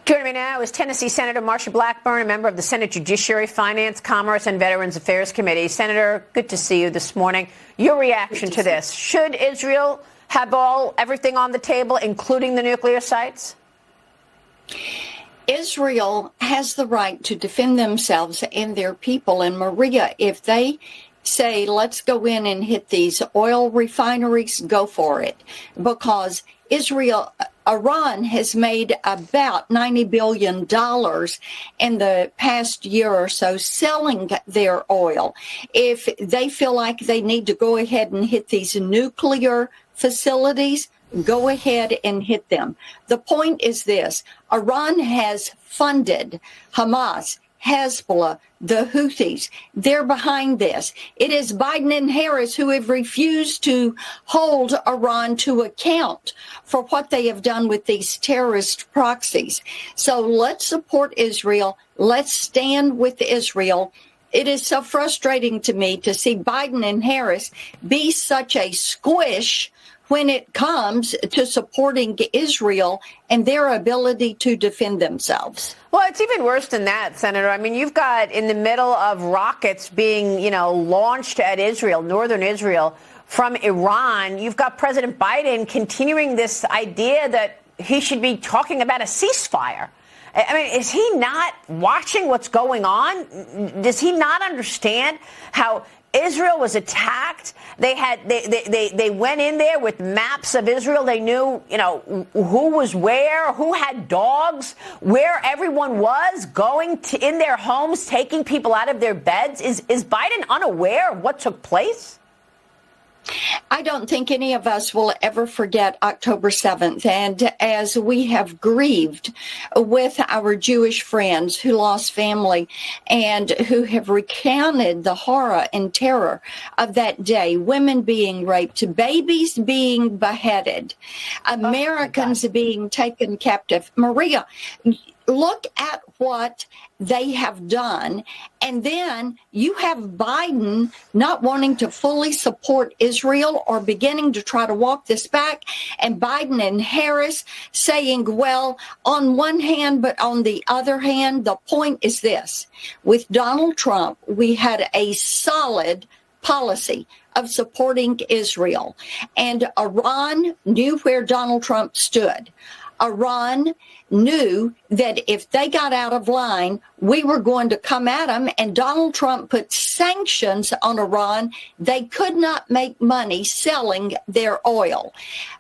Joining me now is Tennessee Senator Marsha Blackburn, a member of the Senate Judiciary, Finance, Commerce, and Veterans Affairs Committee. Senator, good to see you this morning. Your reaction to this. Should Israel have everything on the table, including the nuclear sites? Israel has the right to defend themselves and their people. And Maria, if they say, let's go in and hit these oil refineries, go for it. Because Iran has made about $90 billion in the past year or so selling their oil. If they feel like they need to go ahead and hit these nuclear facilities, go ahead and hit them. The point is this: Iran has funded Hamas, Hezbollah, the Houthis. They're behind this. It is Biden and Harris who have refused to hold Iran to account for what they have done with these terrorist proxies. So let's support Israel. Let's stand with Israel. It is so frustrating to me to see Biden and Harris be such a squish when it comes to supporting Israel and their ability to defend themselves. Well, it's even worse than that, Senator. I mean, you've got in the middle of rockets being, launched at Israel, northern Israel, from Iran. You've got President Biden continuing this idea that he should be talking about a ceasefire. I mean, is he not watching what's going on? Does he not understand how Israel was attacked? They went in there with maps of Israel. They knew, who was where, who had dogs, where everyone was, going in their homes, taking people out of their beds. Is Biden unaware of what took place? I don't think any of us will ever forget October 7th. And as we have grieved with our Jewish friends who lost family and who have recounted the horror and terror of that day, women being raped, babies being beheaded, Americans being taken captive. Maria, look at what they have done. And then you have Biden not wanting to fully support Israel or beginning to try to walk this back. And Biden and Harris saying, well, on one hand, but on the other hand, the point is this: with Donald Trump, we had a solid policy of supporting Israel. And Iran knew where Donald Trump stood. Iran knew that if they got out of line, we were going to come at them, and Donald Trump put sanctions on Iran. They could not make money selling their oil.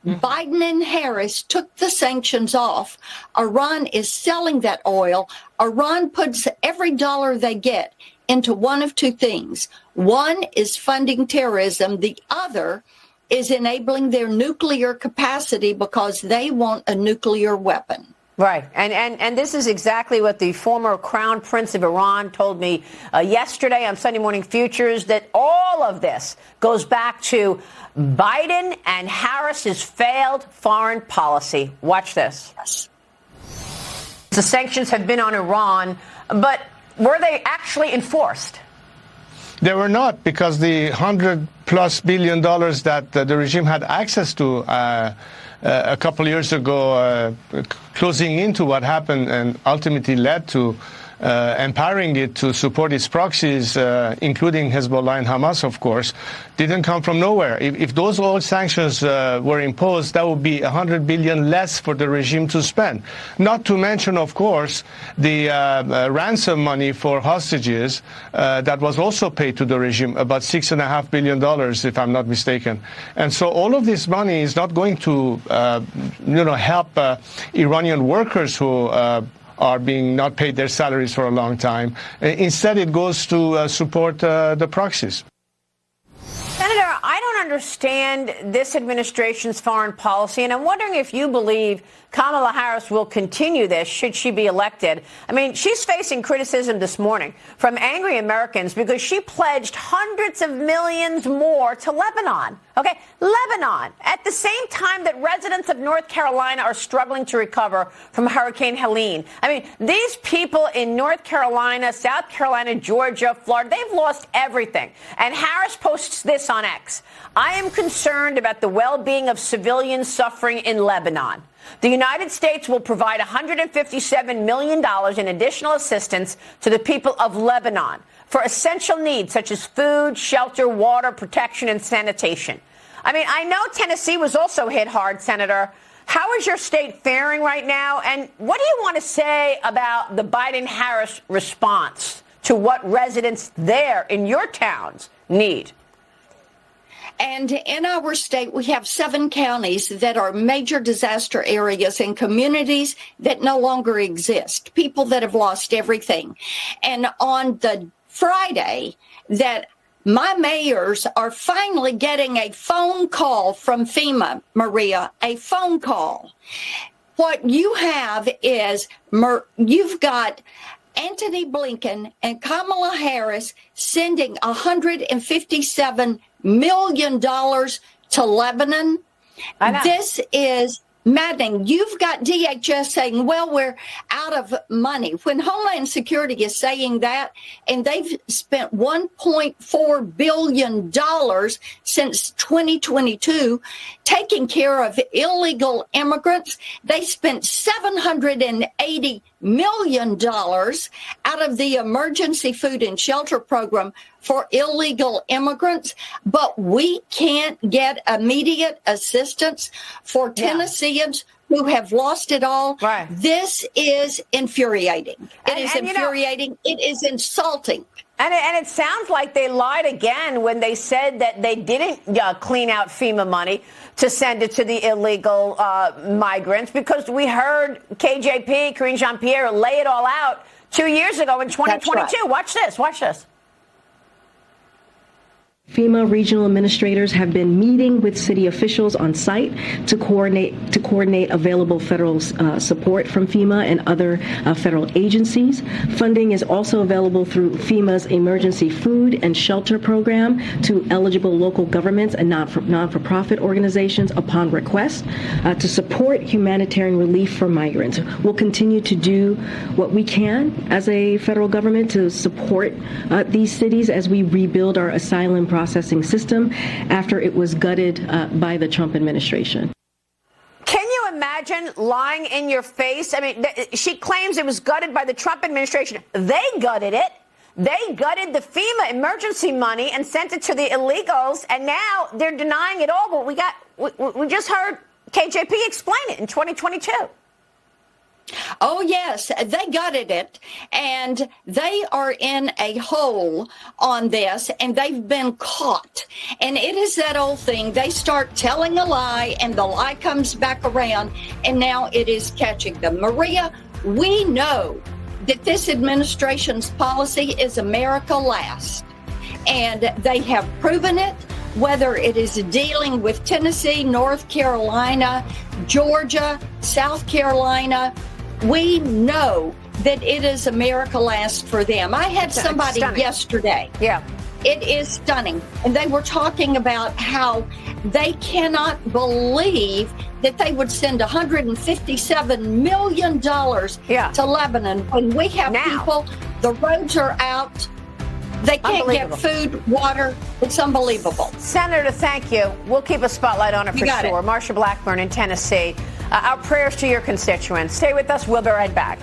Biden and Harris took the sanctions off. Iran is selling that oil. Iran puts every dollar they get into one of two things. One is funding terrorism. The other is enabling their nuclear capacity because they want a nuclear weapon. Right. And this is exactly what the former Crown Prince of Iran told me yesterday on Sunday Morning Futures, that all of this goes back to Biden and Harris's failed foreign policy. Watch this. Yes. The sanctions have been on Iran, but were they actually enforced? They were not, because the $100+ billion that the regime had access to a couple of years ago, closing into what happened and ultimately led to empowering it to support its proxies, including Hezbollah and Hamas, of course, didn't come from nowhere. If those oil sanctions were imposed, that would be $100 billion less for the regime to spend. Not to mention, of course, the ransom money for hostages that was also paid to the regime, about $6.5 billion, if I'm not mistaken. And so all of this money is not going to, help Iranian workers who are being not paid their salaries for a long time. Instead, it goes to support the proxies. Senator, I don't understand this administration's foreign policy, and I'm wondering if you believe Kamala Harris will continue this should she be elected. I mean, she's facing criticism this morning from angry Americans because she pledged hundreds of millions more to Lebanon. Okay, Lebanon, at the same time that residents of North Carolina are struggling to recover from Hurricane Helene. I mean, these people in North Carolina, South Carolina, Georgia, Florida, they've lost everything. And Harris posts this on X: I am concerned about the well-being of civilians suffering in Lebanon. The United States will provide $157 million in additional assistance to the people of Lebanon for essential needs such as food, shelter, water, protection, and sanitation. I mean, I know Tennessee was also hit hard, Senator. How is your state faring right now? And what do you want to say about the Biden-Harris response to what residents there in your towns need? And in our state, we have 7 counties that are major disaster areas and communities that no longer exist, people that have lost everything. And on the Friday that my mayors are finally getting a phone call from FEMA, Maria, a phone call. What you have is you've got Antony Blinken and Kamala Harris sending $157 million to Lebanon. This is maddening. You've got DHS saying, well, we're out of money. When Homeland Security is saying that, and they've spent $1.4 billion since 2022 taking care of illegal immigrants. They spent $780 million out of the Emergency Food and Shelter Program for illegal immigrants, but we can't get immediate assistance for Tennesseans who have lost it all. Right. This is infuriating. It is infuriating. It is insulting. And it sounds like they lied again when they said that they didn't clean out FEMA money to send it to the illegal migrants, because we heard KJP, Karine Jean-Pierre, lay it all out 2 years ago in 2022. Right. Watch this. Watch this. FEMA regional administrators have been meeting with city officials on site to coordinate available federal support from FEMA and other federal agencies. Funding is also available through FEMA's Emergency Food and Shelter Program to eligible local governments and non-for-profit organizations upon request to support humanitarian relief for migrants. We'll continue to do what we can as a federal government to support these cities as we rebuild our asylum processing system after it was gutted by the Trump administration. Can you imagine lying in your face? I mean, she claims it was gutted by the Trump administration. They gutted it. They gutted the FEMA emergency money and sent it to the illegals, and now they're denying it all. But we just heard KJP explain it in 2022. Oh, yes, they gutted it, and they are in a hole on this, and they've been caught. And it is that old thing. They start telling a lie, and the lie comes back around, and now it is catching them. Maria, we know that this administration's policy is America last, and they have proven it, whether it is dealing with Tennessee, North Carolina, Georgia, South Carolina. We know that it is America last for them. I had somebody yesterday. Yeah. It is stunning. And they were talking about how they cannot believe that they would send $157 million to Lebanon when we have people, the roads are out. They can't get food, water. It's unbelievable. Senator, thank you. We'll keep a spotlight on it for sure. Marsha Blackburn in Tennessee. Our prayers to your constituents. Stay with us. We'll be right back.